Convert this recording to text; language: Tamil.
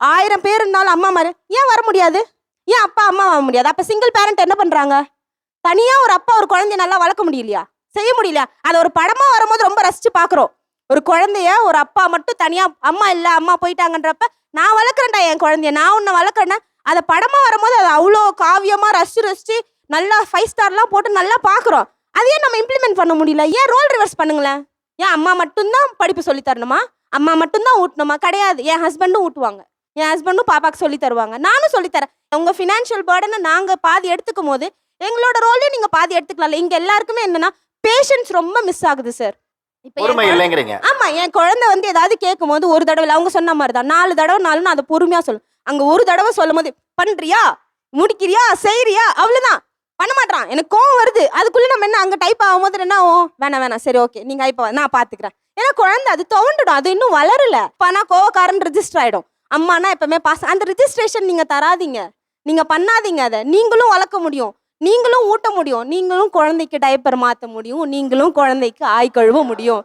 1000 பேர் இருந்தாலும் அம்மா மாதிரி ஏன் வர முடியாது? ஏன் அப்பா அம்மா வர முடியாது? அப்ப சிங்கிள் பேரண்ட் என்ன பண்றாங்க? தனியா ஒரு அப்பா ஒரு குழந்தைய நல்லா வளர்க்க முடியலையா? செய்ய முடியலையா? அதை ஒரு படமா வரும்போது ரொம்ப ரசிச்சு பாக்குறோம். ஒரு குழந்தைய ஒரு அப்பா மட்டும் தனியா, அம்மா இல்ல அம்மா போயிட்டாங்கன்றப்ப நான் வளர்க்குறேன்டா என் குழந்தைய, நான் உன்னை வளர்க்குறேன்னா அதை படமா வரும்போது அது அவ்வளோ காவியமா ரசிச்சு நல்லா 5 ஸ்டார்லாம் போட்டு நல்லா பாக்குறோம். அதையே நம்ம இம்ப்ளிமெண்ட் பண்ண முடியல. ஏன் ரோல் ரிவர்ஸ் பண்ணுங்களேன்? ஏன் அம்மா மட்டும்தான் படிப்பு சொல்லி தரணுமா? அம்மா மட்டும்தான் ஊட்டணுமா? கிடையாது. என் ஹஸ்பண்டும் ஊட்டுவாங்க, என் ஹஸ்பண்டும் பாப்பாக்கு சொல்லி தருவாங்க, நானும் சொல்லித்தரேன். உங்க ஃபினான்ஷியல் பேர்டனை நாங்க பாதி எடுத்துக்கும் போது எங்களோட ரோலையும் நீங்க பாதி எடுத்துக்கலாம்ல. இங்க எல்லாருக்குமே என்னன்னா பேஷன்ஸ் ரொம்ப மிஸ் ஆகுது சார். ஆமா, என் குழந்தை வந்து ஏதாவது கேட்கும் போது ஒரு தடவை அவங்க சொன்ன மாதிரி தான் 4 தடவை 4 அதை பொறுமையா சொல்லும். அங்க ஒரு தடவை சொல்லும் போது பண்றியா, முடிக்கிறியா, செய்யறியா, அவ்வளவுதான். பண்ண மாட்டான். எனக்கு கோவம் வருது. அதுக்குள்ள நம்ம என்ன அங்க டைப் ஆகும்போது என்ன, வேணாம் சரி ஓகே நீங்க இப்ப நான் பாத்துக்கிறேன். ஏன்னா குழந்தை அது துவண்டுடும், அது இன்னும் வளரல. அப்பனா கோவக்காரன் ரெஜிஸ்டர் ஆயிடும். அம்மானா எப்பவுமே பாஸ். அந்த ரெஜிஸ்ட்ரேஷன் நீங்க தராதீங்க, நீங்க பண்ணாதீங்க. அதை நீங்களும் வளர்க்க முடியும், நீங்களும் ஊட்ட முடியும், நீங்களும் குழந்தைக்கு டைப்பர் மாத்த முடியும், நீங்களும் குழந்தைக்கு ஆய் கழுவ முடியும்.